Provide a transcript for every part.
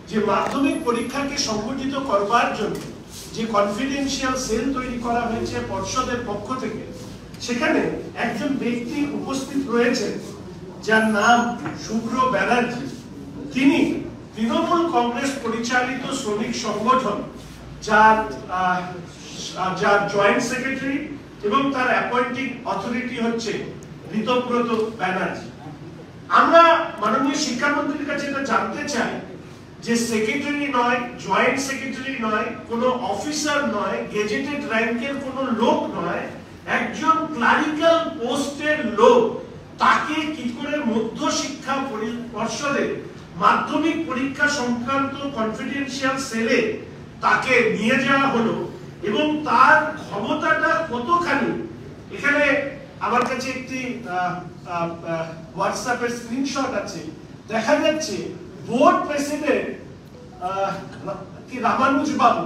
যে মাধ্যমিক পরীক্ষাকে সংগঠিত করবার জন্য যে কনফিডেন্সিয়াল সেল তৈরি করা হয়েছে পর্ষদের পক্ষ থেকে, সেখানে একজন ব্যক্তি উপস্থিত রয়েছেন যার নাম শুভ্র ব্যানার্জি। তিনি তৃণমূল কংগ্রেস পরিচালিত শ্রমিক সংগঠন যার জয়েন্ট সেক্রেটারি এবং তার অ্যাপয়েন্টিং অথরিটি হচ্ছে ঋতব্রত ব্যানার্জি। আমরা মাননীয় শিক্ষামন্ত্রীর কাছে এটা জানতে চাই যে সেক্রেটারি নয়, জয়েন্ট সেক্রেটারি নয়, কোনো অফিসার নয়, গেজেটেড র্যাঙ্কের কোনো লোক নয়, একজন ক্লারিক্যাল পোস্টের লোক, তাকে কি করে মধ্য শিক্ষা পর্ষদে মাধ্যমিক পরীক্ষা সংক্রান্ত কনফিডেন্সিয়াল সেলে তাকে নিয়ে যাওয়া হলো এবং তার ক্ষমতাটা কতখানি। এখানে আমার কাছে একটি হোয়াটসঅ্যাপের স্ক্রিনশট আছে, দেখা যাচ্ছে বোর্ড প্রেসিডেন্ট রামানুজ বাবু,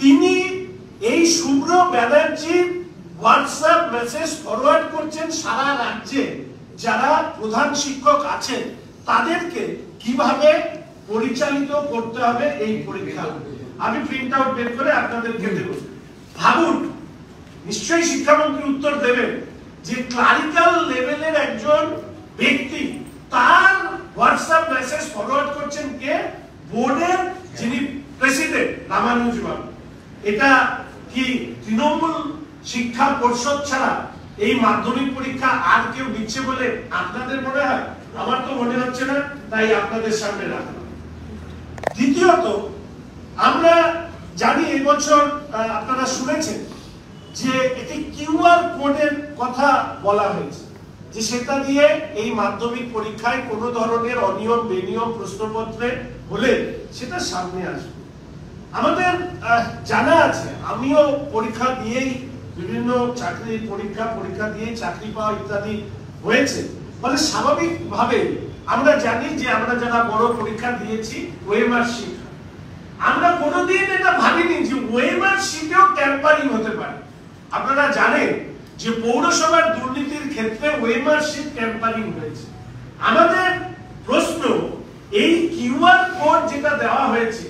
তিনি এই শুভ্র ব্যানার্জির হোয়াটসঅ্যাপ মেসেজ ফরওয়ার্ড করছেন সারা রাজ্যে যারা প্রধান শিক্ষক আছেন তাদেরকে কিভাবে পরিচালিত করতে হবে এই পরীক্ষা। আমি প্রিন্ট আউট বের করে আপনাদেরকে দেব। ভাবুন, নিশ্চয়ই শিক্ষামন্ত্রী উত্তর দেবেন যে ক্লারিক্যাল লেভেলের একজন ব্যক্তি তার হোয়াটসঅ্যাপ মেসেজ ফরওয়ার্ড করছেন কে? বোর্ডের যিনি প্রেসিডেন্ট রামানুজ বাবু। এটা কি তৃণমূল শিক্ষা পর্ষদ ছাড়া এই মাধ্যমিক পরীক্ষা আর কেউ দিচ্ছে বলে আপনাদের মনে হয়? আমার তো মনে হচ্ছে না, তাই আপনাদের সামনে রাখলাম। দ্বিতীয়ত, আমরা জানি এই বছর আপনারা শুনেছেন যে একটি কিউআর কোডের কথা বলা হয়েছে, যে সেটা দিয়ে এই মাধ্যমিক পরীক্ষায় কোনো ধরনের অনিয়ম বেনিয়ম প্রশ্নপত্রে হলে সেটা সামনে আসবে। আমাদের জানা আছে, আমিও পরীক্ষা দিয়েই বিভিন্ন চাকরির পরীক্ষা দিয়ে চাকরি পাওয়া ইত্যাদি হয়েছে। মানে স্বাভাবিকভাবে আমরা জানি যে আমরা যারা বড় পরীক্ষা দিয়েছি ওএমআর শিট, আমরা কোনোদিন এটা ভাবিনি যে ওএমআর শিটেও ট্যাম্পারিং হতে পারে। আপনারা জানেন যে পৌরসভার দুর্নীতির ক্ষেত্রে ওএমআর শিট ট্যাম্পারিং হয়েছে। আমাদের প্রশ্ন, এই কিউআর কোড যেটা দেওয়া হয়েছে,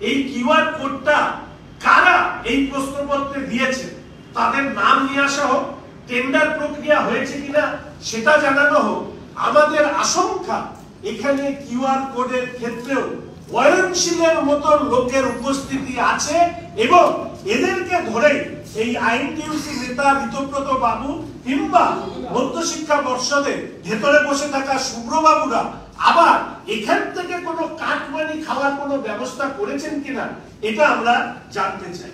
এই কিউআর কোডটা কারা এই প্রশ্নপত্রে দিয়েছে তাদের নাম নিয়ে আসা হোক, টেন্ডার প্রক্রিয়া হয়েছে কিনা সেটা জানানো হোক। আমাদের আশঙ্কা এখানে কিউআর কোডের ক্ষেত্রেও ওয়নশীলের মতো লোকের উপস্থিতি আছে এবং এদেরকে ধরে এই আইনটিউসি নেতা ঋতব্রত বাবু কিংবা মধ্যশিক্ষা পর্ষদের ভেতরে বসে থাকা শুভ্রবাবুরা আবার এখান থেকে কোনো কাটমানি খাওয়ার কোনো ব্যবস্থা করেছেন কিনা এটা আমরা জানতে চাই।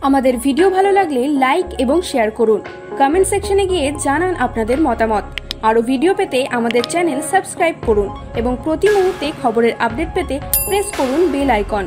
আমাদের ভিডিও ভালো লাগলে লাইক এবং শেয়ার করুন। কমেন্ট সেকশনে গিয়ে জানান আপনাদের মতামত। আরও ভিডিও পেতে আমাদের চ্যানেল সাবস্ক্রাইব করুন এবং প্রতি মুহূর্তে খবরের আপডেট পেতে প্রেস করুন বেল আইকন।